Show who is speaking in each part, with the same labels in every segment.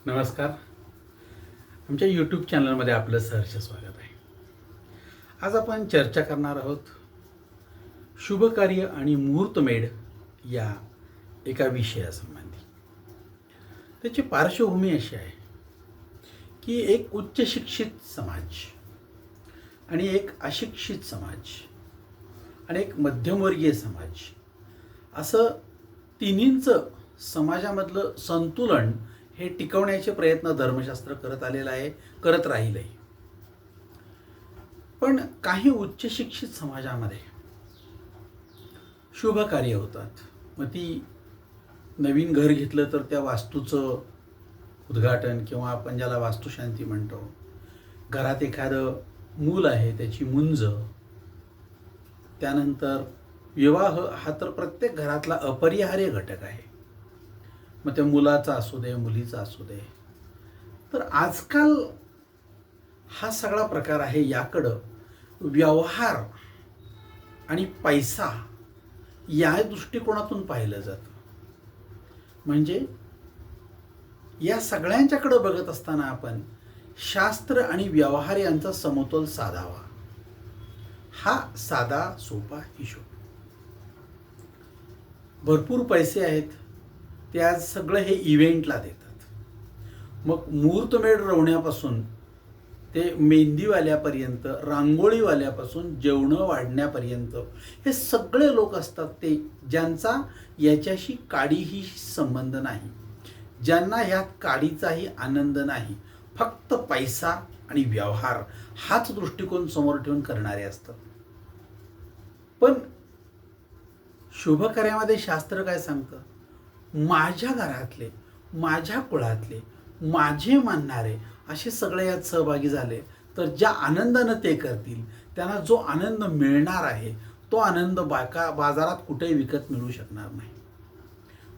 Speaker 1: नमस्कार. आमच्या यूट्यूब चॅनलमध्ये आपलं सहर्ष स्वागत आहे. आज आपण चर्चा करणार आहोत शुभकार्य आणि मुहूर्तमेढ या एका विषयासंबंधी. त्याची पार्श्वभूमी अशी आहे की एक उच्च शिक्षित समाज आणि एक अशिक्षित समाज आणि एक मध्यमवर्गीय समाज असं तिन्हींचं समाजामधलं संतुलन हे टिकवण्याचे प्रयत्न धर्मशास्त्र करत आलेलं आहे, करत राहील आहे. पण काही उच्च शिक्षित समाजामध्ये शुभ कार्य होतात. मग ती नवीन घर घेतलं तर त्या वास्तूचं उद्घाटन किंवा आपण ज्याला वास्तुशांती म्हणतो, घरात एखादं मूल आहे त्याची मुंज, त्यानंतर विवाह हा तर प्रत्येक घरातला अपरिहार्य घटक आहे. मग त्या मुलाचा असू दे, मुलीचा असू दे. तर आजकाल हा सगळा प्रकार आहे, याकडं व्यवहार आणि पैसा या दृष्टिकोनातून पाहिलं जातं. म्हणजे या सगळ्यांच्याकडं बघत असताना आपण शास्त्र आणि व्यवहार यांचा समतोल साधावा. हा साधा सोपा हिशोब. भरपूर पैसे आहेत, ते आज सगळं हे इव्हेंटला देतात. मग मुहूर्तमेढ रवण्यापासून ते मेहंदीवाल्यापर्यंत, रांगोळीवाल्यापासून जेवणं वाढण्यापर्यंत हे सगळे लोक असतात ते ज्यांचा याच्याशी काडीही संबंध नाही, ज्यांना ह्यात काडीचाही आनंद नाही. फक्त पैसा आणि व्यवहार हाच दृष्टिकोन समोर ठेवून करणारे असतात. पण शुभकार्यामध्ये शास्त्र काय सांगतं? माझ्या घरातले, माझ्या कुळातले, माझे मानणारे असे सगळे यात सहभागी झाले तर ज्या आनंदानं ते करतील त्यांना जो आनंद मिळणार आहे तो आनंद बाजारात कुठेही विकत मिळू शकणार नाही.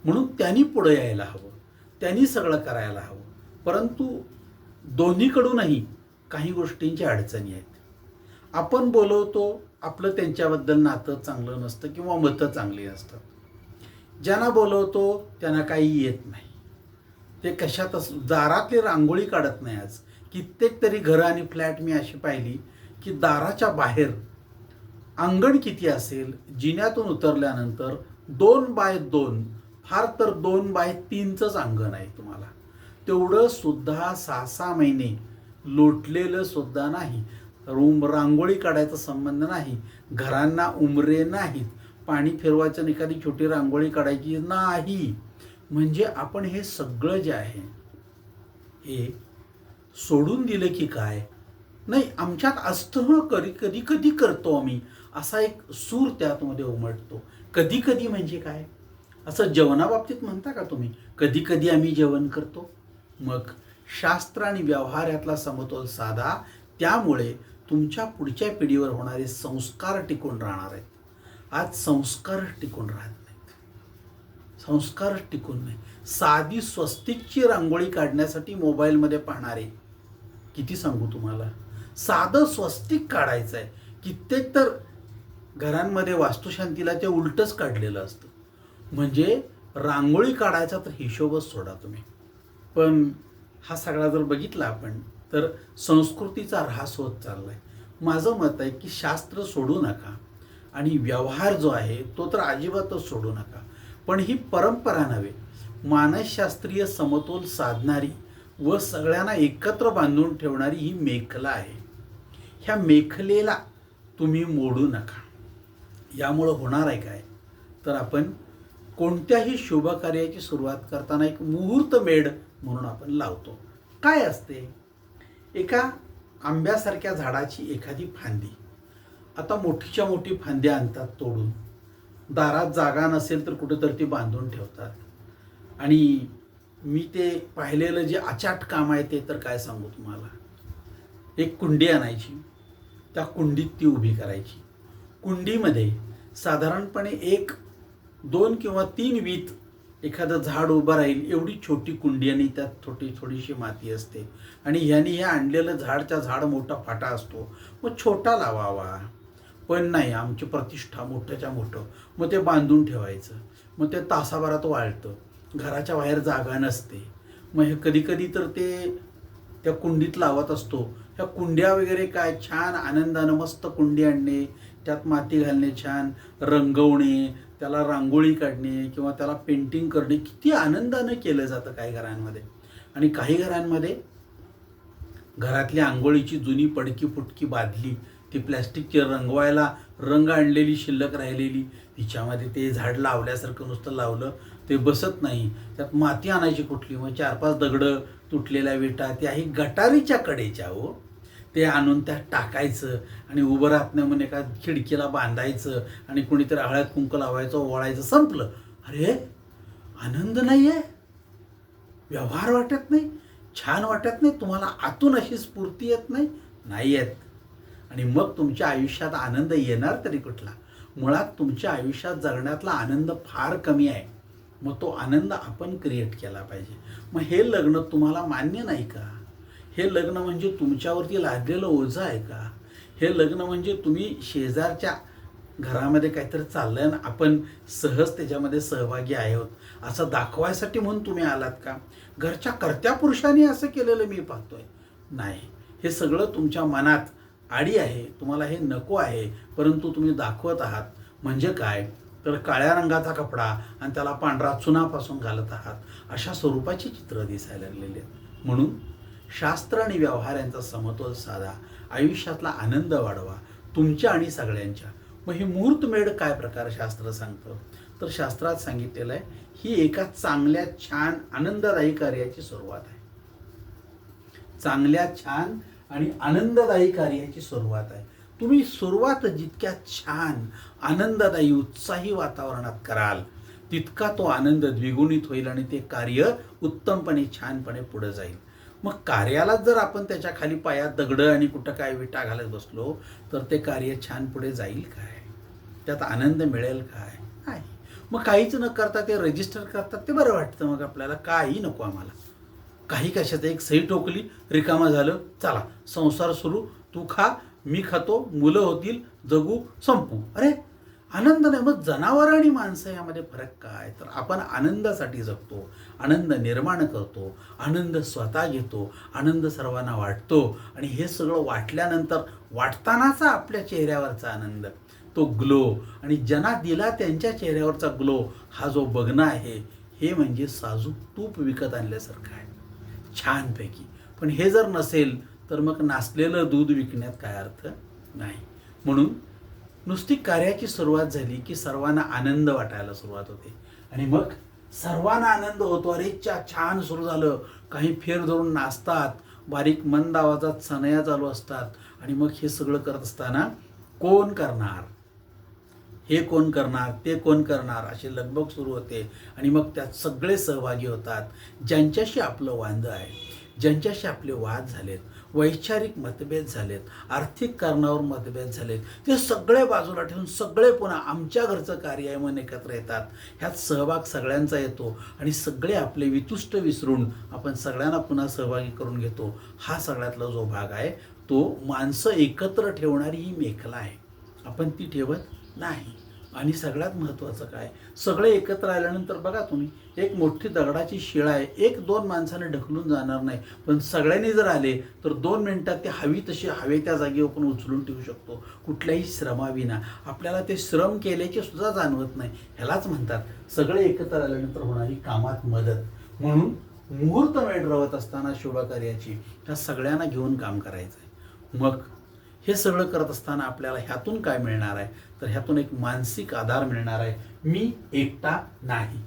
Speaker 1: म्हणून त्यांनी पुढे यायला हवं, त्यांनी सगळं करायला हवं. परंतु दोन्हीकडूनही काही गोष्टींच्या अडचणी आहेत. आपण बोलवतो, आपलं त्यांच्याबद्दल नातं चांगलं नसतं किंवा मतं चांगली नसतात. ज्यांना बोलवतो त्यांना काही येत नाही, ते कशातच दारातली रांगोळी काढत नाही. आज कित्येक तरी घरं आणि फ्लॅट मी अशी पाहिली की दाराच्या बाहेर अंगण किती असेल, जिन्यातून उतरल्यानंतर 2x2, फार तर 2x3च अंगण आहे. तुम्हाला तेवढं सुद्धा 6-6 महिने लोटलेलं सुद्धा नाही. रांगोळी काढायचा संबंध नाही, घरांना उमरे नाहीत, पाणी फिरवायचं, एखादी छोटी रांगोळी काढायची नाही. म्हणजे आपण हे सगळं जे आहे हे सोडून दिलं की काय? नाही, आमच्यात असतं, कधी कधी करतो आम्ही, असा एक सूर त्यातमध्ये उमटतो. कधी कधी म्हणजे काय? असं जेवणाबाबतीत म्हणता का तुम्ही कधी कधी आम्ही जेवण करतो? मग शास्त्र आणि व्यवहार यातला समतोल साधा. त्यामुळे तुमच्या पुढच्या पिढीवर होणारे संस्कार टिकून राहणार आहेत. आज संस्कारच टिकून राहत नाहीत, संस्कारच टिकून नाही. साधी स्वस्तिकची रांगोळी काढण्यासाठी मोबाईलमध्ये पाहणारे किती सांगू तुम्हाला. साधं स्वस्तिक काढायचं आहे, कित्येक तर घरांमध्ये वास्तुशांतीला ते उलटच काढलेलं असतं. म्हणजे रांगोळी काढायचा तर हिशोबच सोडा तुम्ही. पण हा सगळा जर बघितला आपण तर संस्कृतीचा ऱ्हास होत चाललाय. माझं मत आहे की शास्त्र सोडू नका आणि व्यवहार जो आहे तो तर अजिबातच सोडू नका. पण ही परंपरा नव्हे, मानसशास्त्रीय समतोल साधणारी व सगळ्यांना एकत्र बांधून ठेवणारी ही मेखला आहे. ह्या मेखलेला तुम्ही मोडू नका. यामुळं होणार आहे काय? तर आपण कोणत्याही शुभ कार्याची सुरुवात करताना एक मुहूर्तमेढ म्हणून आपण लावतो. काय असते? एका आंब्यासारख्या झाडाची एखादी फांदी, आता मोठीच्या मोठी फांद्या आणतात तोडून, दारात जागा नसेल तर कुठंतरी ती बांधून ठेवतात. आणि मी ते पाहिलेलं जे अचाट काम आहे ते तर काय सांगू तुम्हाला. एक कुंडी आणायची, त्या कुंडीत ती उभी करायची. कुंडीमध्ये साधारणपणे 1, 2 किंवा 3 वीत एखादं झाड उभं राहील एवढी छोटी कुंडी, आणि त्यात थोडीशी माती असते. आणि ह्याने हे आणलेलं झाड मोठा फाटा असतो. मग छोटा लावावा. पण नाही, आमची प्रतिष्ठा मोठ्याच्या मोठं. मग ते बांधून ठेवायचं. मग ते तासाभरात वाळतं, घराच्या बाहेर जागा नसते. मग हे कधी कधी तर ते त्या कुंडीत लावत असतो. ह्या कुंड्या वगैरे काय छान आनंदानं मस्त कुंडी आणणे, त्यात माती घालणे, छान रंगवणे, त्याला रांगोळी काढणे किंवा त्याला पेंटिंग करणे किती आनंदानं केलं जातं काही घरांमध्ये. आणि काही घरांमध्ये घरातली आंघोळीची जुनी पडकी फुटकी बादली, ती प्लॅस्टिकची रंगवायला रंग आणलेली शिल्लक राहिलेली, तिच्यामध्ये ते झाड लावल्यासारखं नुसतं लावलं ते बसत नाही, त्यात माती आणायची कुठली, मग 4-5 दगडं, तुटलेल्या विटा, त्याही गटारीच्या कडेच्या हो, ते आणून त्यात टाकायचं आणि उभं राहत नाही म्हणून एका खिडकीला बांधायचं आणि कुणीतरी हळद कुंकू लावायचं, ओवाळायचं, संपलं. अरे आनंद नाही आहे, व्यवहार वाटत नाही, छान वाटत नाही, तुम्हाला आतून अशी स्फूर्ती येत नाही, नाही येत. आणि मग तुमच्या आयुष्यात आनंद येणार तरी कुठला? मुळात तुमच्या आयुष्यात जगण्यातला आनंद फार कमी आहे. मग तो आनंद आपण क्रिएट केला पाहिजे. मग हे लग्न तुम्हाला मान्य नाही का? हे लग्न म्हणजे तुमच्यावरती लादलेलं ओझं आहे का? हे लग्न म्हणजे तुम्ही शेजारच्या घरामध्ये काहीतरी चाललंय ना, आपण सहज त्याच्यामध्ये सहभागी आहोत असं दाखवायसाठी म्हणून तुम्ही आलात का? घरच्या कर्त्या पुरुषांनी असं केलेलं मी पाहतोय. नाही, हे सगळं तुमच्या मनात आडी आहे, तुम्हाला हे नको आहे, परंतु तुम्ही दाखवत आहात. म्हणजे काय तर काळ्या रंगाचा कपडा आणि त्याला पांढरा चुनापासून घालत आहात, अशा स्वरूपाची चित्र दिसायला लागलेली आहेत. म्हणून शास्त्र आणि व्यवहार यांचा समतोल साधा, आयुष्यातला आनंद वाढवा तुमच्या आणि सगळ्यांच्या. मग हे मुहूर्तमेढ काय प्रकार शास्त्र सांगतं? तर शास्त्रात सांगितलेलं आहे, ही एका चांगल्या छान आनंददायी कार्याची सुरुवात आहे. चांगल्या छान आणि आनंददायी कार्याची सुरुवात आहे. तुम्ही सुरुवात जितक्या छान आनंददायी उत्साही वातावरणात कराल तितका तो आनंद द्विगुणित होईल आणि ते कार्य उत्तमपणे छानपणे पुढे जाईल. मग कार्याला जर आपण त्याच्या खाली पायात दगडं आणि कुठं काय विटा घालत बसलो तर ते कार्य छान पुढे जाईल काय? त्यात आनंद मिळेल काय? नाही. मग काहीच न करता ते रजिस्टर करतात ते बरं वाटतं. मग आपल्याला काही नको, आम्हाला काही कशात एक सही ठोकली, रिकामा झालं, चला संसार सुरू, तू खा मी खातो, मुलं होतील, जगू, संपू. अरे आनंद नाही. मग जनावर आणि माणसं यामध्ये फरक काय? तर आपण आनंदासाठी जगतो, आनंद निर्माण करतो, आनंद स्वतः घेतो, आनंद सर्वांना वाटतो आणि हे सगळं वाटल्यानंतर वाटतानाचा आपल्या चेहऱ्यावरचा आनंद, तो ग्लो, आणि ज्यांना दिला त्यांच्या चेहऱ्यावरचा ग्लो, हा जो बघणं आहे, हे म्हणजे साजूक तूप विकत आणल्यासारखं आहे छानपैकी. पण हे जर नसेल तर मग नासलेलं दूध विकण्यात काय अर्थ नाही. म्हणून नुसती कार्याची सुरुवात झाली की सर्वांना आनंद वाटायला सुरुवात होते आणि मग सर्वांना आनंद होतो. अरे छान सुरू झालं, काही फेर धरून नाचतात, बारीक मंद आवाजात सनया चालू असतात. आणि मग हे सगळं करत असताना कोण करणार, हे कोण करणार, ते कोण करणार, अशी लगबग सुरू होते. आणि मग त्यात सगळे सहभागी होतात. ज्यांच्याशी आपलं वांदं आहे, ज्यांच्याशी आपले वाद झालेत, वैचारिक मतभेद झालेत, आर्थिक कारणावर मतभेद झालेत, ते सगळे बाजूला ठेवून सगळे पुन्हा आमच्या घरचं कार्य आहे म्हणून एकत्र येतात. ह्यात सहभाग सगळ्यांचा येतो आणि सगळे आपले वितुष्ट विसरून आपण सगळ्यांना पुन्हा सहभागी करून घेतो. हा सगळ्यातला जो भाग आहे तो माणसं एकत्र ठेवणारी ही मेखला आहे, आपण ती ठेवत नाही. आणि सगळ्यात महत्त्वाचं काय, सगळे एकत्र आल्यानंतर बघा तुम्ही, एक मोठी दगडाची शिळा आहे, 1-2 माणसाने ढकलून जाणार नाही, पण सगळ्यांनी जर आले तर 2 मिनिटात ते हवी तशी हवे त्या जागेवर आपण उचलून ठेवू शकतो, कुठल्याही श्रमाविना. आपल्याला ते श्रम केल्याचे सुद्धा जाणवत नाही. ह्यालाच म्हणतात सगळे एकत्र आल्यानंतर होणारी कामात मदत. म्हणून मुहूर्तमेढ रवत असताना शुभकार्याची ह्या सगळ्यांना घेऊन काम करायचं आहे. मग हे सगळं करत असताना आपल्याला ह्यातून काय मिळणार आहे, तर ह्यातून एक मानसिक आधार मिळणार आहे. मी एकटा नाही,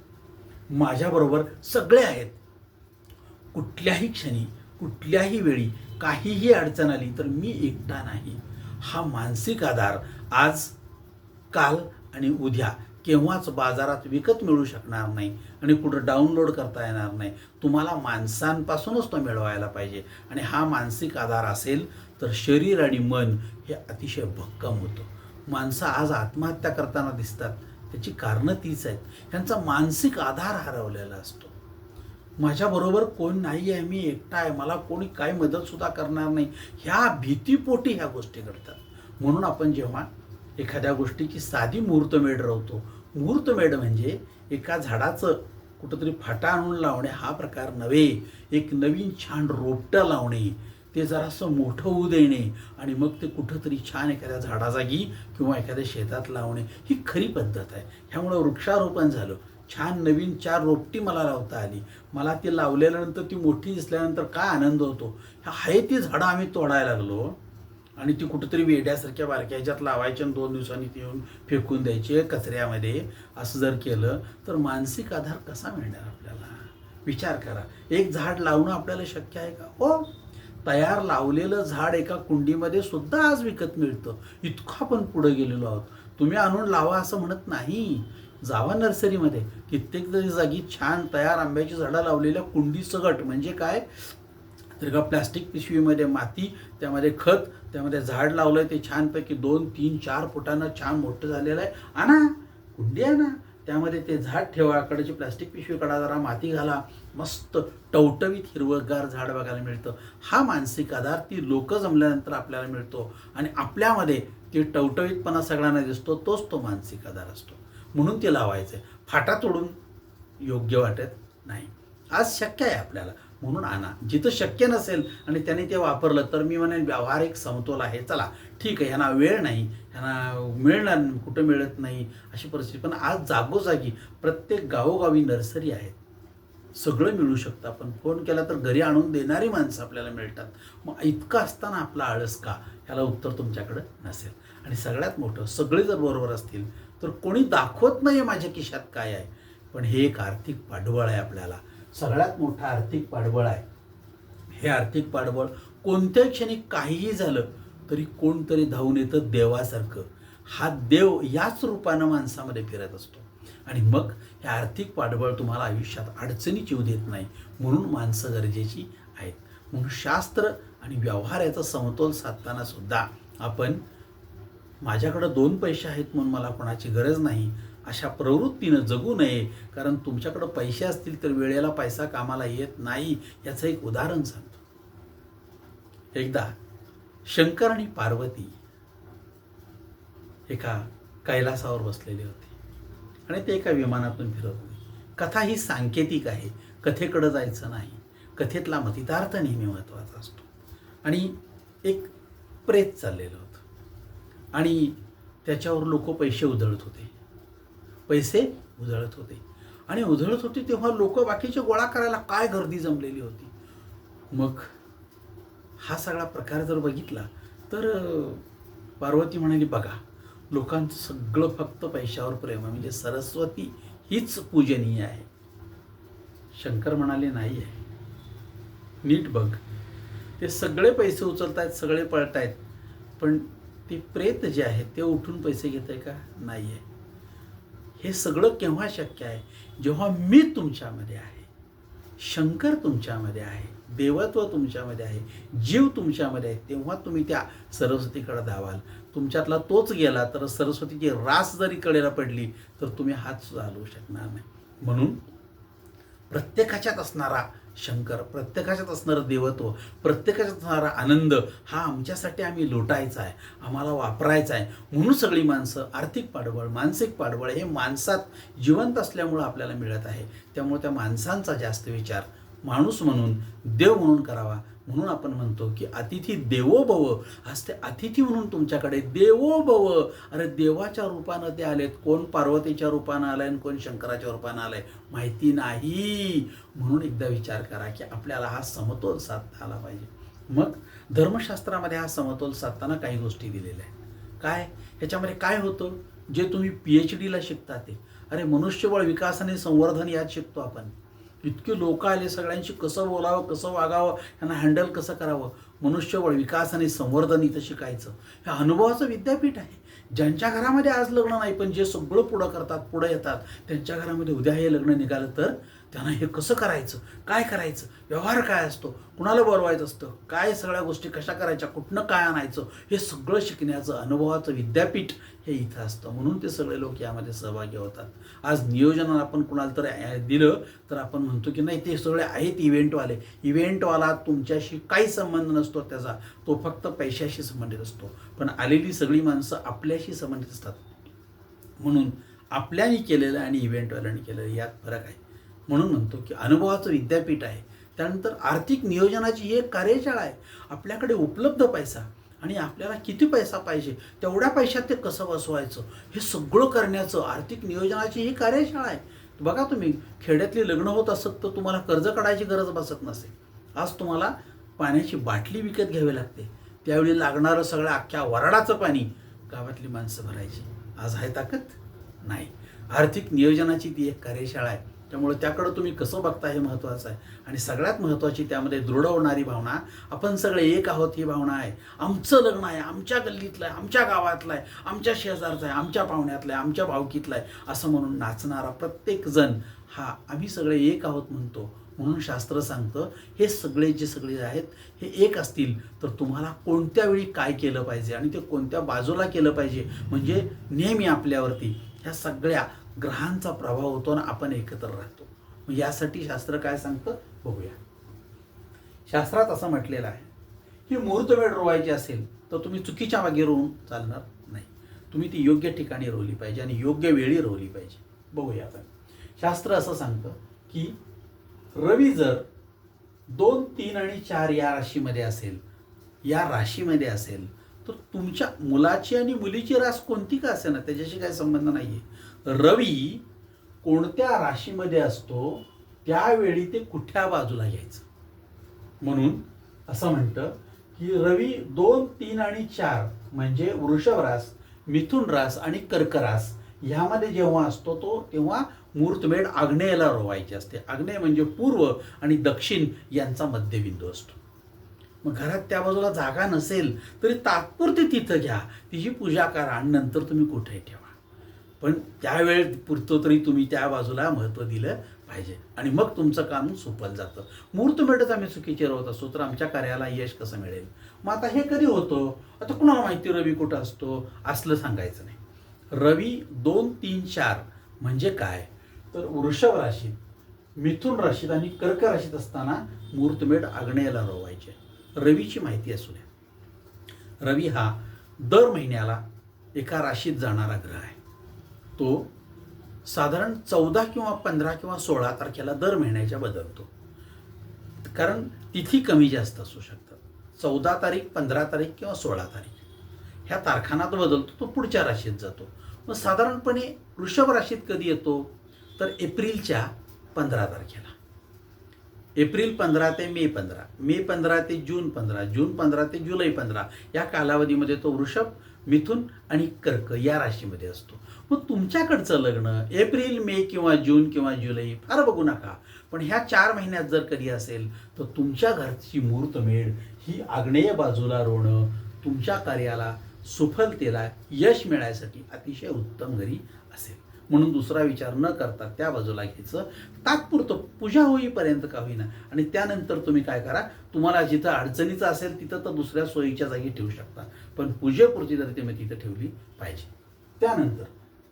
Speaker 1: माझ्याबरोबर सगळे आहेत. कुठल्याही क्षणी, कुठल्याही वेळी काहीही अडचण आली तर मी एकटा नाही. हा मानसिक आधार आज, काल आणि उद्या केव्हाच बाजारात विकत मिळू शकणार नाही आणि कुठं डाउनलोड करता येणार नाही. तुम्हाला माणसांपासूनच तो मिळवायला पाहिजे. आणि हा मानसिक आधार असेल तर शरीर आणि मन हे अतिशय भक्कम होतं. माणसं आज आत्महत्या करताना दिसतात, त्याची कारणं तीच आहेत, त्यांचा मानसिक आधार हरवलेला असतो. माझ्याबरोबर कोण नाही आहे, मी एकटा आहे, मला कोणी काय मदतसुद्धा करणार नाही, ह्या भीतीपोटी ह्या गोष्टी घडतात. म्हणून आपण जेव्हा एखाद्या गोष्टीची साधी मुहूर्तमेढ रवतो, मुहूर्तमेढ म्हणजे एका झाडाचं कुठंतरी फाटा आणून लावणे हा प्रकार नव्हे. एक नवीन छान रोपटं लावणे, ते जरासं मोठं होऊ देणे आणि मग ते कुठंतरी छान एखाद्या झाडाजागी किंवा एखाद्या शेतात लावणे ही खरी पद्धत आहे. ह्यामुळं वृक्षारोपण झालं. छान नवीन 4 रोपटी मला लावता आली. मला ती लावल्यानंतर ती मोठी दिसल्यानंतर काय आनंद होतो. आहे ती झाडं आम्ही तोडायला लागलो आणि ती कुठंतरी वेड्यासारख्या बारक्या ह्याच्यात लावायची आणि 2 दिवसांनी ती येऊन फेकून द्यायची कचऱ्यामध्ये. असं जर केलं तर मानसिक आधार कसा मिळणार आपल्याला? विचार करा. एक झाड लावणं आपल्याला शक्य आहे का? हो. तयार लावलेलं झाड एका कुंडीमध्ये सुद्धा आज विकत मिळतं. इतकं आपण पुढे गेलेलो आहोत. तुम्ही आणून लावा असं म्हणत नाही. जावा नर्सरीमध्ये, कित्येक तरी जागी छान तयार आंब्याची झाडं लावलेल्या कुंडी सकट, म्हणजे काय तर का प्लॅस्टिक पिशवीमध्ये माती, त्यामध्ये खत, त्यामध्ये झाड लावलंय, ते छानपैकी 2, 3, 4 फुटानं छान मोठं झालेलं आहे. आणा कुंडी, आणा, त्यामध्ये ते झाड ठेवा, कडची प्लॅस्टिक पिशवी काढा, जरा माती घाला, मस्त टवटवीत हिरवंगार झाड बघायला मिळतं. हा मानसिक आधार ती लोक जमल्यानंतर आपल्याला मिळतो आणि आपल्यामध्ये ते टवटवीतपणा सगळ्यांना दिसतो. तोच तो मानसिक आधार असतो. म्हणून ते लावायचं. फाटा तोडून योग्य वाटत नाही. आज शक्य आहे आपल्याला, म्हणून आणा. जिथं शक्य नसेल आणि त्याने ते वापरलं तर मी म्हणेन व्यावहारिक समतोल आहे. चला ठीक आहे, ह्यांना वेळ नाही, ह्यांना मिळणार, कुठं मिळत नाही अशी परिस्थिती. पण आज जागोजागी प्रत्येक गावोगावी नर्सरी आहेत. सगळं मिळू शकतं. आपण फोन केला तर घरी आणून देणारी माणसं आपल्याला मिळतात. मग इतकं असताना आपला आळस का? ह्याला उत्तर तुमच्याकडं नसेल. आणि सगळ्यात मोठं, सगळे जर बरोबर असतील तर कोणी दाखवत नाही माझ्या खिशात काय आहे. पण हे एक आर्थिक पाठबळ आहे आपल्याला, सगळ्यात मोठं आर्थिक पाठबळ आहे. हे आर्थिक पाठबळ कोणत्याही क्षणी काहीही झालं तरी कोणतरी धावून येतं देवासारखं. हा देव याच रूपानं माणसामध्ये फिरत असतो. आणि मग हे आर्थिक पाठबळ तुम्हाला आयुष्यात अडचणीच येऊ देत नाही. म्हणून माणसं गरजेची आहेत. म्हणून शास्त्र आणि व्यवहार याचा समतोल साधताना सुद्धा आपण माझ्याकडं 2 पैसे आहेत म्हणून मला कोणाची गरज नाही अशा प्रवृत्तीनं जगू नये. कारण तुमच्याकडं पैसे असतील तर वेळेला पैसा कामाला येत नाही. याचं एक उदाहरण सांगतो. एकदा शंकर आणि पार्वती एका कैलासावर बसलेले होते आणि ते एका विमानातून फिरत होते. कथा ही सांकेतिक आहे, कथेकडं जायचं नाही. कथेतला मतितार्थ नेहमी महत्त्वाचा असतो. आणि एक प्रेत चाललेलं होतं आणि त्याच्यावर लोक पैसे उधळत होते. पैसे उधळत होते आणि उधळत होते तेव्हा लोक बाकीचे गोळा करायला काय गर्दी जमलेली होती. मग हा सगळा प्रकार जर बघितला तर पार्वती म्हणाली, बघा लोकांचं सगळं फक्त पैशावर प्रेम आहे, म्हणजे सरस्वती हीच पूजनीय आहे. शंकर म्हणाले, नाही आहे, नीट बघ, ते सगळे पैसे उचलतायत, सगळे पळतायत, पण ते प्रेत जे आहे ते उठून पैसे घेत आहे का? नाही आहे. हे सगळं केव्हा शक्य आहे? जेव्हा मी तुमच्यामध्ये आहे, शंकर तुमच्यामध्ये आहे, देवत्व तुमच्यामध्ये आहे, जीव तुमच्यामध्ये आहे, तेव्हा तुम्ही त्या सरस्वतीकडे धावाल. तुमच्यातला तोच गेला तर सरस्वतीची रास जरी कडेला पडली तर तुम्ही हात सुद्धा हलवू शकणार नाही. म्हणून प्रत्येकाच्यात असणारा शंकर, प्रत्येकाच्यात असणारं देवत्व, प्रत्येकाच्यात असणारा आनंद हा आमच्यासाठी आम्ही लुटायचा आहे, आम्हाला वापरायचा आहे. म्हणून सगळी माणसं आर्थिक पाठबळ, मानसिक पाठबळ हे माणसात जिवंत असल्यामुळं आपल्याला मिळत आहे. त्यामुळे त्या माणसांचा जास्त विचार माणूस म्हणून, देव म्हणून करावा. म्हणून आपण म्हणतो की अतिथी देवो भव. आज ते अतिथी म्हणून तुमच्याकडे देवो भव. अरे देवाच्या रूपानं ते आलेत. कोण पार्वतीच्या रूपानं आलाय आणि कोण शंकराच्या रूपानं आलाय माहिती नाही. म्हणून एकदा विचार करा की आपल्याला हा समतोल साधता आला पाहिजे. मग धर्मशास्त्रामध्ये हा समतोल साधताना काही गोष्टी दिलेल्या आहेत. काय ह्याच्यामध्ये काय होतं? जे तुम्ही PhD ला शिकता ते, अरे मनुष्यबळ विकास आणि संवर्धन यात शिकतो आपण. इतके लोक आले, सगळ्यांशी कसं बोलावं, कसं वागावं, यांना हँडल कसं करावं. मनुष्यबळ विकास आणि संवर्धन इथं शिकायचं. हे अनुभवाचं विद्यापीठ आहे. ज्यांच्या घरामध्ये आज लग्न नाही पण जे सगळं पुढं करतात, पुढं येतात, त्यांच्या घरामध्ये उद्या हे लग्न निघालं तर त्यांना हे कसं करायचं, काय करायचं, व्यवहार काय असतो, कुणाला बोलवायचं असतं, काय सगळ्या गोष्टी कशा करायच्या, कुठनं काय आणायचं, हे सगळं शिकण्याचं अनुभवाचं विद्यापीठ हे इथं असतं. म्हणून ते सगळे लोक यामध्ये सहभागी होतात. आज नियोजन आपण कुणाला तर दिलं तर आपण म्हणतो की नाही ते सगळे आहेत इव्हेंटवाले. इव्हेंटवाला तुमच्याशी काही संबंध नसतो त्याचा, तो फक्त पैशाशी संबंधित असतो. पण आलेली सगळी माणसं आपल्याशी संबंधित असतात. म्हणून आपल्याने केलेलं आणि इव्हेंटवाल्याने केलेलं यात फरक आहे. म्हणून म्हणतो की अनुभवाचं विद्यापीठ आहे. त्यानंतर आर्थिक नियोजनाची ही एक कार्यशाळा आहे. आपल्याकडे उपलब्ध पैसा आणि आपल्याला किती पैसा पाहिजे, तेवढ्या पैशात ते कसं बसवायचं, हे सगळं करण्याचं आर्थिक नियोजनाची ही कार्यशाळा आहे. बघा तुम्ही, खेड्यातली लग्न होत असत तर तुम्हाला कर्ज काढायची गरज बसत नसे. आज तुम्हाला पाण्याची बाटली विकत घ्यावी लागते. त्यावेळी लागणारं सगळं अख्ख्या वराडाचं पाणी गावातली माणसं भरायची. आज आहे ताकद? नाही. आर्थिक नियोजनाची ती एक कार्यशाळा आहे. त्यामुळे त्याकडं तुम्ही कसं बघता हे महत्त्वाचं आहे. आणि सगळ्यात महत्त्वाची त्यामध्ये दृढ होणारी भावना, आपण सगळे एक आहोत ही भावना आहे. आमचं लग्न आहे, आमच्या गल्लीतलं आहे, आमच्या गावातलं आहे, आमच्या शेजारचं आहे, आमच्या पाहुण्यातलं आहे, आमच्या भावकीतलं आहे, असं म्हणून नाचणारा प्रत्येक जण हा आम्ही सगळे एक आहोत म्हणतो. म्हणून शास्त्र सांगतं हे सगळे जे सगळे आहेत हे एक असतील तर तुम्हाला कोणत्या वेळी काय केलं पाहिजे आणि ते कोणत्या बाजूला केलं पाहिजे, म्हणजे नेहमी आपल्यावरती ह्या सगळ्या ग्रहांचा प्रभाव होतो आणि आपण एकत्र राहतो. मग यासाठी शास्त्र काय सांगतं बघूया. शास्त्रात असं म्हटलेलं आहे की मुहूर्तवेळ रोवायची असेल तर तुम्ही चुकीच्या मागे रोवून चालणार नाही. तुम्ही ती योग्य ठिकाणी रोवली पाहिजे आणि योग्य वेळी रोवली पाहिजे. बघूया आपण. शास्त्र असं सांगतं की रवी जर 2, 3 आणि 4 या राशीमध्ये असेल, तर तुमच्या मुलाची आणि मुलीची रास कोणती का असे ना, त्याच्याशी काही संबंध नाही आहे. रवी कोणत्या राशीमध्ये असतो त्यावेळी ते कुठल्या बाजूला घ्यायचं. म्हणून असं म्हणतं की रवी 2, 3 आणि 4 म्हणजे वृषभ रास, मिथुन रास आणि कर्क रास ह्यामध्ये जेव्हा असतो तो तेव्हा मुहूर्तमेढ आग्नेयला रोवायची असते. आग्नेय म्हणजे पूर्व आणि दक्षिण यांचा मध्यबिंदू असतो. मग घरात त्या बाजूला जागा नसेल तरी तात्पुरती तिथं घ्या, तिची पूजा करा आणि नंतर तुम्ही कुठेही ठेवा. पण त्यावेळेस पुरतो तरी तुम्ही त्या बाजूला महत्त्व दिलं पाहिजे आणि मग तुमचं काम सुफल जातं. मुहूर्तमेढच आम्ही चुकीचे रोवत असतो तर आमच्या कार्याला यश कसं मिळेल. मग आता हे कधी होतं, आता कुणाला माहिती रवी कुठं असतो, असलं सांगायचं नाही. रवी 2, 3, 4 म्हणजे काय तर वृषभ राशीत, मिथुन राशीत आणि कर्क राशीत असताना मुहूर्तमेढ आग्नेयला रोवायचे. रवीची माहिती असू द्या. रवी हा दर महिन्याला एका राशीत जाणारा ग्रह आहे. तो साधारण 14 किंवा 15 किंवा 16 तारखेला दर महिन्याच्या बदलतो. कारण तिथी कमी जास्त असू शकतात. 14 तारीख, 15 तारीख किंवा 16 तारीख ह्या तारखांना तो बदलतो. तो पुढच्या राशीत जातो. मग साधारणपणे वृषभ राशीत कधी येतो तर एप्रिलच्या 15 तारखेला. एप्रिल 15 ते मे 15, मे 15 ते जून 15, जून 15 ते जुलै 15 या कालावधीमध्ये तो वृषभ, मिथुन आणि कर्क या राशीमध्ये असतो. मग तुमच्याकडचं लग्न एप्रिल, मे किंवा जून किंवा जुलै फार बघू नका, पण ह्या 4 महिन्यात जर कधी असेल तर तुमच्या घरची मुहूर्तमेढ ही आग्नेय बाजूला रोवणं तुमच्या कार्याला, सुफलतेला, यश मिळायसाठी अतिशय उत्तम घरी असेल. म्हणून दुसरा विचार न करता त्या बाजूला घ्यायचं. तात्पुरतं पूजा होईपर्यंत का होईना आणि त्यानंतर तुम्ही काय करा, तुम्हाला जिथं अडचणीचं असेल तिथं तर दुसऱ्या सोयीच्या जागी ठेवू शकता, पण पूजेपुरती तर तुम्ही तिथं ठेवली पाहिजे. त्यानंतर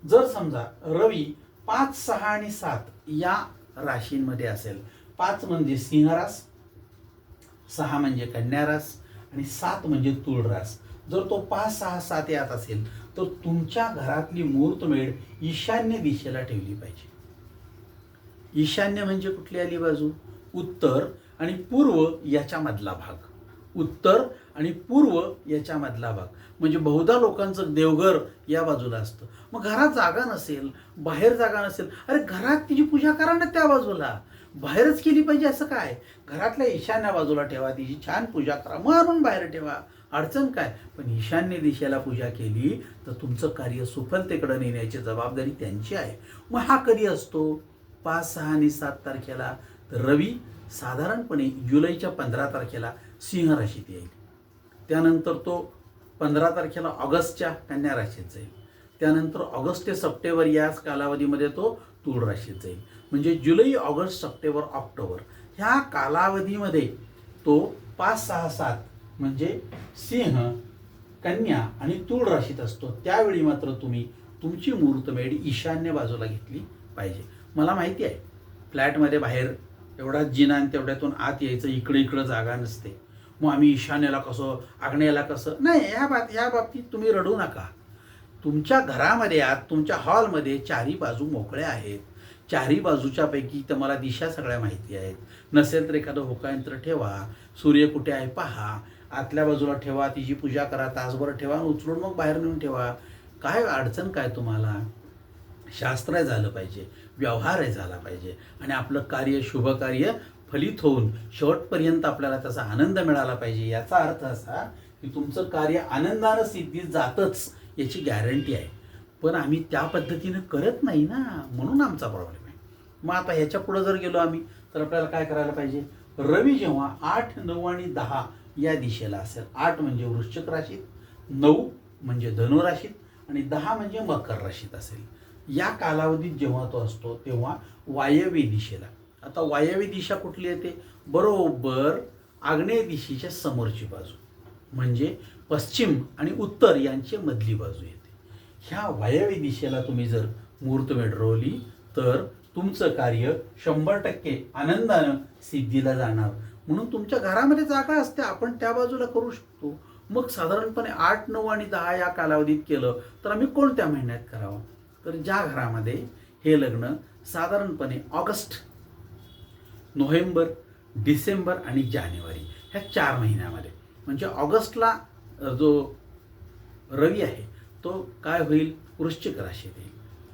Speaker 1: जर समजा रवी 5, 6 आणि 7 या राशींमध्ये असेल, 5 म्हणजे सिंह रास, 6 म्हणजे कन्या रास आणि 7 म्हणजे तुळ रास. जर तो 5, 6, 7 यात असेल तर तुमच्या घरातली मुहूर्तमेढ ईशान्य दिशेला ठेवली पाहिजे. ईशान्य म्हणजे कुठली आली बाजू, उत्तर आणि पूर्व याच्या मधला भाग. उत्तर आणि पूर्व याच्या मधला भाग म्हणजे बहुधा लोकांचं देवघर या बाजूला असतं. मग घरात जागा नसेल, बाहेर जागा नसेल, अरे घरात तिची पूजा करा ना त्या बाजूला, बाहेरच केली पाहिजे असं काय. घरातल्या ईशान्य बाजूला ठेवा, तिची छान पूजा करा, मग आणून बाहेर ठेवा, अडचण काय. पण ईशान्य दिशेला पूजा केली तर तुमचं कार्य सुफलतेकडे नेण्याची जबाबदारी त्यांची आहे. मग हा कधी असतो 5, 6 आणि 7 तारखेला. तर रवी साधारणपणे जुलैच्या 15 तारखेला सिंह राशीत येईल. त्यानंतर तो 15 तारखेला ऑगस्टच्या कन्या राशीत जाईल. त्यानंतर ऑगस्ट ते सप्टेंबर याच कालावधीमध्ये तो तुळ राशीत जाईल. म्हणजे जुलै, ऑगस्ट, सप्टेंबर, ऑक्टोबर ह्या कालावधीमध्ये तो 5, 6, 7 म्हणजे सिंह, कन्या आणि तुळ राशीत असतो. त्यावेळी मात्र तुम्ही तुमची मुहूर्तमेढ ईशान्य बाजूला घेतली पाहिजे. मला माहिती आहे फ्लॅटमध्ये बाहेर एवढा जिना आणि तेवढ्यातून आत यायचं, इकडं जागा नसते, मग आम्ही ईशान्याला कसं, आग्नेयाला कसं. नाही, या बाबतीत तुम्ही रडू नका. तुमच्या घरामध्ये आत, तुमच्या हॉलमध्ये 4ही बाजू मोकळ्या आहेत. चारही बाजूच्या पैकी तुम्हाला दिशा सगळ्या माहिती आहेत. नसेल तर एखादं होकायंत्र ठेवा, सूर्य कुठे आहे पहा, आतल्या बाजूला ठेवा, तिची पूजा करा, तासभर ठेवा, उचलून मग बाहेर नेऊन ठेवा. काय अडचण काय तुम्हाला? शास्त्र झालं पाहिजे, व्यवहार झाला पाहिजे आणि आपलं कार्य, शुभ कार्य फलित होऊन शेवटपर्यंत आपल्याला त्याचा आनंद मिळाला पाहिजे. याचा अर्थ असा की तुमचं कार्य आनंदानं सिद्धीत जातच याची गॅरंटी आहे. पण आम्ही त्या पद्धतीनं करत नाही ना, म्हणून आमचा प्रॉब्लेम आहे. मग आता ह्याच्या पुढं जर गेलो आम्ही तर आपल्याला काय करायला पाहिजे? रवी जेव्हा 8, 9 आणि 10 या दिशेला असेल, 8 म्हणजे वृश्चिक राशीत, 9 म्हणजे धनुराशीत आणि 10 म्हणजे मकर राशीत असेल, या कालावधीत जेव्हा तो असतो तेव्हा वायव्य दिशेला. आता वायव्य दिशा कुठली येते? बरोबर आग्नेय दिशेच्या समोरची बाजू, म्हणजे पश्चिम आणि उत्तर यांची मधली बाजू येते. ह्या वायव्य दिशेला तुम्ही जर मुहूर्तमेढ रोवली तर तुमचं कार्य 100% आनंदानं सिद्धीला जाणार. म्हणून तुमच्या घरामध्ये जागा असते, आपण त्या बाजूला करू शकतो. मग साधारणपणे 8, 9 आणि 10 या कालावधीत केलं तर आम्ही कोणत्या महिन्यात करावं? तर ज्या घरामध्ये हे लग्न साधारणपणे ऑगस्ट, नोव्हेंबर, डिसेंबर आणि जानेवारी ह्या 4 महिन्यामध्ये, म्हणजे ऑगस्टला जो रवी आहे तो काय होईल? वृश्चिक राशीत येईल.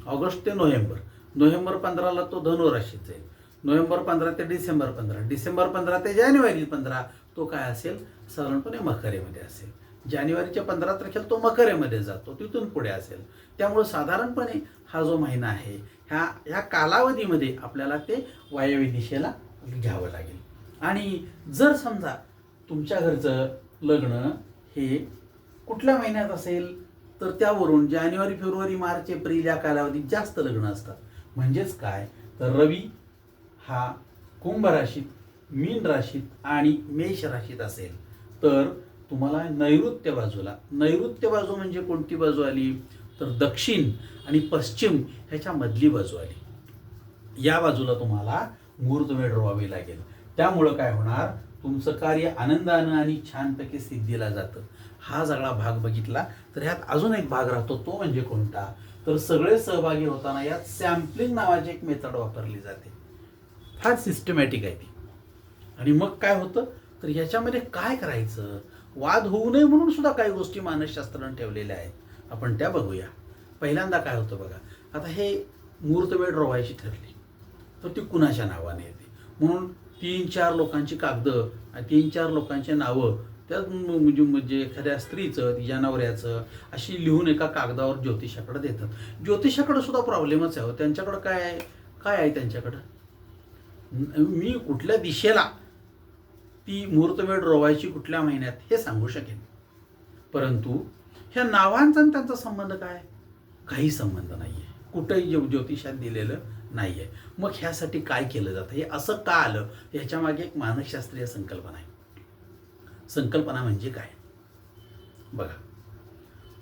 Speaker 1: ऑगस्ट ते नोव्हेंबर, नोव्हेंबर 15ला तो धनुराशीत जाईल, नोव्हेंबर 15 ते डिसेंबर 15, डिसेंबर 15 ते जानेवारी 15 तो काय असेल? साधारणपणे मकरेमध्ये असेल. जानेवारीच्या 15 तारखेला तो मकरेमध्ये जातो, तिथून पुढे असेल. त्यामुळे साधारणपणे हा जो महिना आहे ह्या कालावधीमध्ये आपल्याला ते वायव्य दिशेला घ्यावं लागेल. आणि जर समजा तुमच्या घरचं लग्न हे कुठल्या महिन्यात असेल तर त्यावरून जानेवारी, फेब्रुवारी, मार्च, एप्रिल या कालावधीत जास्त लग्न असतात. म्हणजेच काय? तर रवी हा कुंभ राशीत, मीन राशीत आणि मेष राशीत असेल तर तुम्हाला नैऋत्य बाजूला, नैऋत्य बाजू म्हणजे कोणती बाजू आली? तर दक्षिण आणि पश्चिम ह्याच्या मधली बाजू आली. या बाजूला तुम्हाला मुहूर्तमेढ रोवावी लागेल. त्यामुळं काय होणार? तुमचं कार्य आनंदानं आणि छानपैकी सिद्धीला जातं. हा सगळा भाग बघितला तर ह्यात अजून एक भाग राहतो, तो म्हणजे कोणता? तर सगळे सहभागी होताना यात सॅम्पलिंग नावाची एक मेथड वापरली जाते. फार सिस्टमॅटिक आहे ती. आणि मग काय होतं? तर ह्याच्यामध्ये काय करायचं? वाद होऊ नये म्हणून सुद्धा काही गोष्टी मानसशास्त्रानं ठेवलेल्या आहेत, आपण त्या बघूया. पहिल्यांदा काय होतं बघा, आता हे मुहूर्तमेढ रोवायची ठरली तर ती कुणाच्या नावाने येते? म्हणून 3-4 लोकांची कागदं, 3-4 लोकांची नावं त्यात म्हणजे एखाद्या स्त्रीचं, तिच्या नवऱ्याचं अशी लिहून एका कागदावर ज्योतिषाकडे देतात. ज्योतिषाकडे सुद्धा प्रॉब्लेमच आहे. त्यांच्याकडं काय आहे? काय आहे त्यांच्याकडं? मी कुठल्या दिशेला ती मुहूर्तमेढ रोवायची, कुठल्या महिन्यात, हे सांगू शकेन. परंतु ह्या नावांचा आणि त्यांचा संबंध काय? काही संबंध नाही आहे, कुठंही ज्योतिषात दिलेलं नाही आहे. मग ह्यासाठी काय केलं जातं? हे असं का आलं? ह्याच्यामागे एक मानसशास्त्रीय संकल्पना आहे. संकल्पना म्हणजे काय? बघा,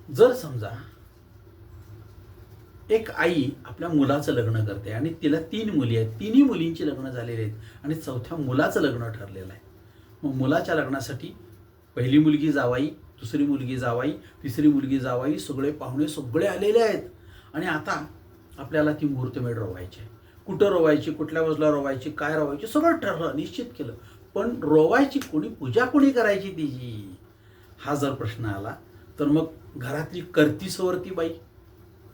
Speaker 1: जर समजा एक आई आपल्या मुलाचं लग्न करते आणि तिला 3 मुली आहेत, 3ही मुलींची लग्न झालेली आहेत आणि 4थ्या मुलाचं लग्न ठरलेलं आहे. मग मुलाच्या लग्नासाठी पहिली मुलगी जावाई, दुसरी मुलगी जावाई, तिसरी मुलगी जावाई, सगळे पाहुणे सगळे आलेले आहेत आणि आता आपल्याला ती मुहूर्तमेढ रोवायची आहे. कुठं रोवायची, कुठल्या बाजूला रोवायची, काय रोवायची, सगळं ठरलं, निश्चित केलं. पण रोवायची कोणी, पूजा कोणी करायची तिची, हा जर प्रश्न आला तर मग घरातली करतीसवरती बाई,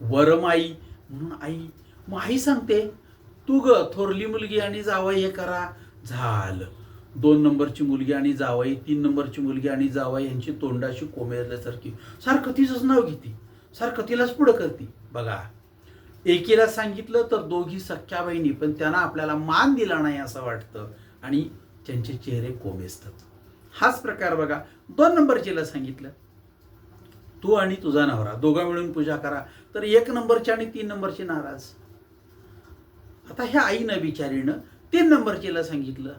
Speaker 1: वरमाई म्हणून आई. मग आई सांगते, तू ग थोरली मुलगी आणि जावई हे करा. झालं. 2 नंबरची मुलगी आणि जावई, 3 नंबरची मुलगी आणि जावई यांची तोंडाशी कोमेरल्यासारखी सारखं तिचंच नाव घेते, सारखं तिलाच पुढं करते. बघा, एकीला सांगितलं तर दोघी सख्या बहिणी, पण त्यांना आपल्याला मान दिला नाही असं वाटतं आणि त्यांचे चेहरे कोमेजतात. हाच प्रकार बघा, 2 नंबरचीला सांगितलं तू आणि तुझा नवरा दोघं मिळून पूजा करा, तर 1 नंबरची आणि 3 नंबरची नाराज. आता ह्या आईनं बिचारीनं 3 नंबरचीला सांगितलं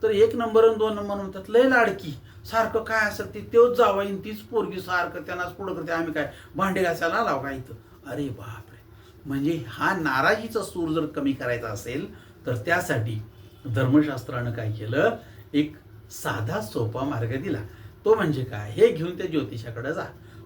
Speaker 1: तर 1 नंबर आणि 2 नंबर म्हणतात लय लाडकी, सारखं काय असेल ते तेच जावाईन, तीच पोरगी सारखं त्यांनाच पुढं करते, आम्ही काय भांडे घासायला लाव का इथं? अरे बापरे. म्हणजे हा नाराजीचा सूर जर कमी करायचा असेल तर त्यासाठी धर्मशास्त्रानं काय केलं? एक साधा सोपा मार्ग दिला. तो म्हणजे काय? हे घेऊन त्या ज्योतिषाकडे जा,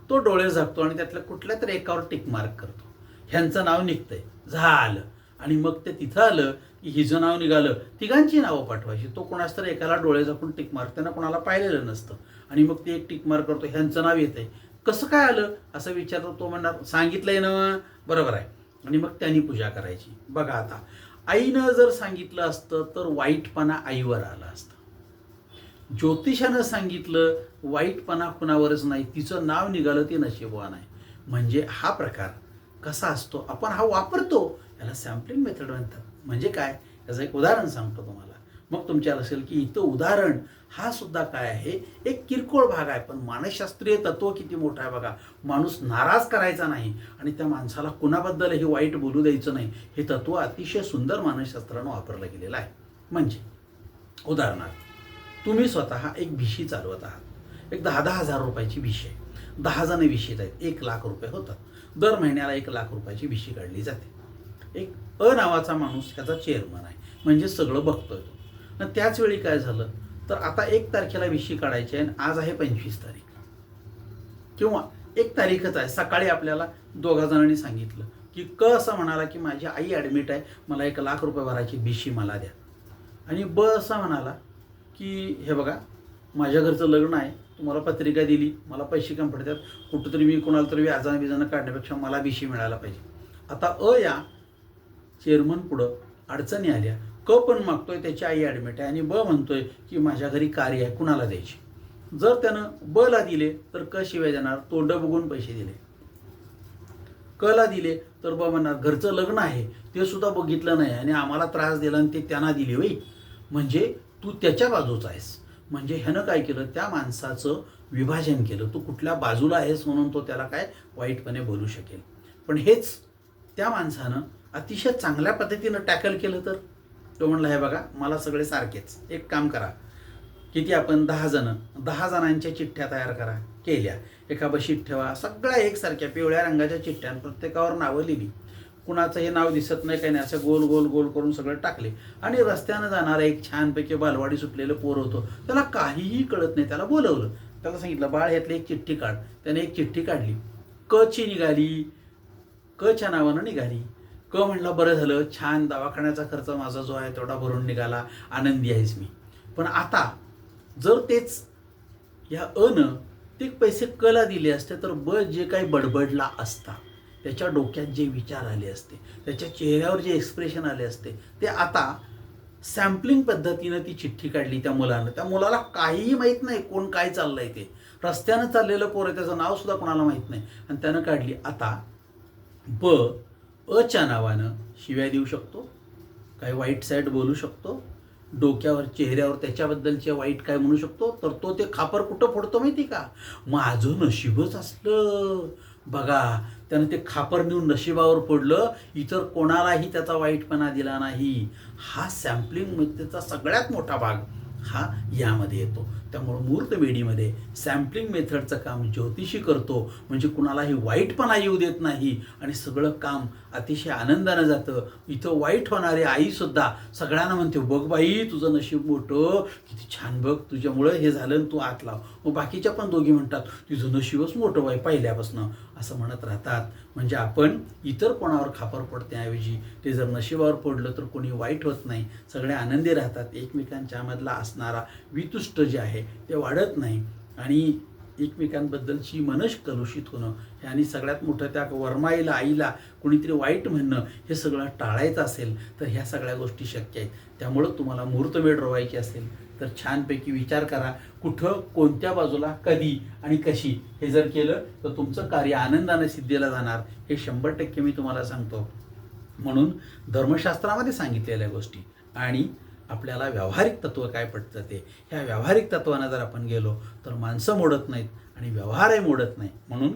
Speaker 1: तो डोळे झाकतो आणि त्यातल्या कुठल्या तरी एकावर टिक मार्क करतो, ह्यांचं नाव निघतंय, झालं. आणि मग ते तिथं आलं की हिचं नाव निघालं, तिघांची नावं पाठवायची. तो कोणाच तर एकाला डोळे झाकून टिक मार, त्यांना कोणाला पाहिलेलं नसतं आणि मग ते एक टिक मार करतो, ह्यांचं नाव येतंय, कसं काय आलं असं विचारतो. तो म्हणणार सांगितलंय ना, बरोबर आहे. आणि मग त्यांनी पूजा करायची. बघा आता आईनं जर सांगितलं असतं तर वाईटपणा आईवर आला असतं. ज्योतिषानं सांगितलं वाईटपणा कुणावरच नाही, तिचं नाव निघालं ते नशीबवान आहे. म्हणजे हा प्रकार कसा असतो आपण हा वापरतो, याला सॅम्पलिंग मेथड म्हणतात. म्हणजे काय, याचं एक उदाहरण सांगतो तुम्हाला. मग तुमच्या असेल की इथं उदाहरण हा सुद्धा काय आहे, एक किरकोळ भाग आहे, पण मानसशास्त्रीय तत्व किती मोठं आहे बघा. माणूस नाराज करायचा नाही आणि त्या माणसाला कुणाबद्दलही वाईट बोलू द्यायचं नाही, हे तत्व अतिशय सुंदर मानसशास्त्रानं वापरलं गेलेलं आहे. म्हणजे उदाहरणार्थ तुम्ही स्वतः एक भिशी चालवत आहात, एक 10,000 रुपयाची भिशी आहे, 10 जण भिशीत आहेत, 1,00,000 रुपये होतात. दर महिन्याला 1,00,000 रुपयाची भिशी काढली जाते. एक नावाचा माणूस त्याचा चेअरमन आहे, म्हणजे सगळं बघतोय तो. आणि त्याच वेळी काय झालं तर आता 1 तारखेला भिशी काढायची आहे आणि आज आहे 25 तारीख किंवा 1 तारीखच आहे. सकाळी आपल्याला दोघा जणांनी सांगितलं की असं म्हणाला की माझी आई ॲडमिट आहे, मला 1,00,000 रुपये भरायची भिशी मला द्या. आणि असा म्हणाला की हे बघा माझ्या घरचं लग्न आहे, तुम्हाला पत्रिका दिली, मला पैसे कमी पडतात, कुठंतरी मी कोणाला तरी व्याजानं बिजानं काढण्यापेक्षा मला भिशी मिळायला पाहिजे. आता या चेअरमन पुढं अडचणी आल्या. पण मागतोय त्याची आई ॲडमिट आहे आणि म्हणतोय की माझ्या घरी कार्य आहे, कुणाला द्यायची. जर त्यानं ला दिले तर शिवाय देणार, तोंड बघून पैसे दिले. ला दिले तर म्हणणार घरचं लग्न आहे ते सुद्धा बघितलं नाही आणि आम्हाला त्रास दिला आणि ते त्यांना दिले. होई म्हणजे तू त्याच्या बाजूचा आहेस. म्हणजे ह्यानं काय केलं, त्या माणसाचं विभाजन केलं. तू कुठल्या बाजूला आहेस म्हणून तो त्याला काय वाईटपणे बोलू शकेल. पण हेच त्या माणसानं अतिशय चांगल्या पद्धतीनं टॅकल केलं तर तो म्हणला हे बघा मला सगळे सारखेच, एक काम करा, किती आपण 10 जणांच्या चिठ्ठ्या तयार करा. केल्या, एका बशीत ठेवा, सगळ्या एकसारख्या पिवळ्या रंगाच्या चिठ्ठ्या, प्रत्येकावर नावं लिहिली. कुणाचं हे नाव दिसत नाही काही नाही, असं गोल गोल गोल करून सगळं टाकले. आणि रस्त्यानं जाणारा एक छानपैकी बालवाडी सुटलेलं पोर होतं, त्याला काहीही कळत नाही. त्याला बोलवलं, त्याला सांगितलं बाळ ह्यातली एक चिठ्ठी काढ. त्याने एक चिठ्ठी काढली, ची निघाली, च्या नावानं निघाली. म्हणलं बरं झालं, छान, दवाखान्याचा खर्च माझा जो आहे तेवढा भरून निघाला, आनंदी आहेस मी. पण आता जर तेच या ते पैसे ला दिले असते तर जे काही बडबडला असता, त्याच्या डोक्यात जे विचार आले असते, त्याच्या चेहऱ्यावर जे एक्सप्रेशन आले असते, ते आता सॅम्पलिंग पद्धतीनं ती चिठ्ठी काढली त्या मुलानं. त्या मुलाला काहीही माहीत नाही कोण काय चाललंय ते, रस्त्यानं चाललेलं पोर आहे, त्याचं नाव सुद्धा कोणाला माहीत नाही. आणि त्यानं काढली. आता च्या नावानं शिव्या देऊ शकतो, काही वाईट साईड बोलू शकतो, डोक्यावर चेहऱ्यावर त्याच्याबद्दलचे वाईट काय म्हणू शकतो. तर तो ते खापर कुठं फोडतो माहिती का, माझं नशीबच असलं बघा, त्यानं ते खापर नेऊन नशिबावर फोडलं, इतर कोणालाही त्याचा वाईटपणा दिला नाही. हा सॅम्पलिंग मेथडचा सगळ्यात मोठा भाग हा यामध्ये येतो. त्यामुळे मुहूर्तमेढीमध्ये सॅम्पलिंग मेथडचं काम ज्योतिषी करतो, म्हणजे कुणालाही वाईटपणा येऊ देत नाही आणि सगळं काम अतिशय आनंदानं जातं. इथं वाईट होणारी आईसुद्धा सगळ्यांना म्हणते बघ बाई तुझं नशीब मोठं, किती छान, बघ तुझ्यामुळं हे झालं तू आत लाव. मग बाकीच्या पण दोघी म्हणतात तुझं नशीबच मोठं बाई पहिल्यापासून, असं म्हणत राहतात. म्हणजे आपण इतर कोणावर खापर पडण्याऐवजी ते जर नशिबावर पडलं तर कोणी वाईट होत नाही, सगळे आनंदी राहतात. एकमेकांच्यामधला असणारा वितुष्ट जे आहे ते वाढत नाही आणि एकमेकांबद्दलची मनश कलुषित होणं हे आणि सगळ्यात मोठं त्या वर्माईला आईला कोणीतरी वाईट म्हणणं हे सगळं टाळायचं असेल तर ह्या सगळ्या गोष्टी शक्य आहेत. त्यामुळं तुम्हाला मुहूर्तमेढ रोवायची असेल तर छानपैकी विचार करा, कुठं कोणत्या बाजूला कधी आणि कशी. हे जर केलं तर तुमचं कार्य आनंदाने सिद्धीला जाणार, हे 100% मी तुम्हाला सांगतो. म्हणून धर्मशास्त्रामध्ये सांगितलेल्या गोष्टी आणि आपल्याला व्यावहारिक तत्व काय पडतं ते, ह्या व्यावहारिक तत्वानं जर आपण गेलो तर माणसं मोडत नाहीत आणि व्यवहारही मोडत नाही. म्हणून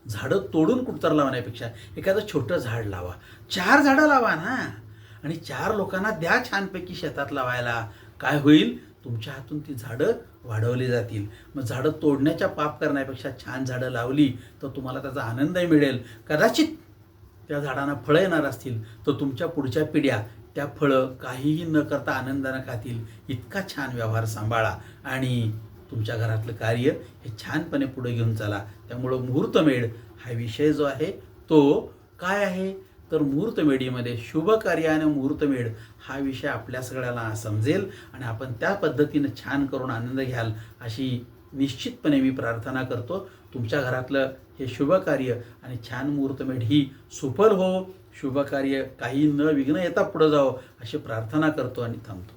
Speaker 1: झाडं तोडून कुठतर लावण्यापेक्षा एखादं छोटं झाड लावा, 4 झाडं लावा ना, आणि 4 लोकांना द्या छानपैकी शेतात लावायला. काय होईल, तुमच्या हातून ती झाडं वाढवली जातील. मग झाडं तोडण्याच्या पाप करण्यापेक्षा छान झाडं लावली तर तुम्हाला त्याचा आनंदही मिळेल. कदाचित त्या झाडांना फळं येणार असतील तर तुमच्या पुढच्या पिढ्या त्या फळं काहीही न करता आनंदानं खातील. इतका छान व्यवहार सांभाळा आणि तुमच्या घरातलं कार्य हे छानपणे पुढे घेऊन चला. त्यामुळं मुहूर्तमेढ हा विषय जो आहे तो काय आहे तर मुहूर्तमेढीमध्ये शुभ कार्य आणि मुहूर्तमेढ हा विषय आपल्या सगळ्याला समजेल आणि आपण त्या पद्धतीनं छान करून आनंद घ्याल अशी निश्चितपणे मी प्रार्थना करतो. तुमच्या घरातलं हे शुभ कार्य आणि छान मुहूर्तमेढ ही सुफल हो, शुभ कार्य काही न विघ्न येता पुढं जावं अशी प्रार्थना करतो आणि थांबतो.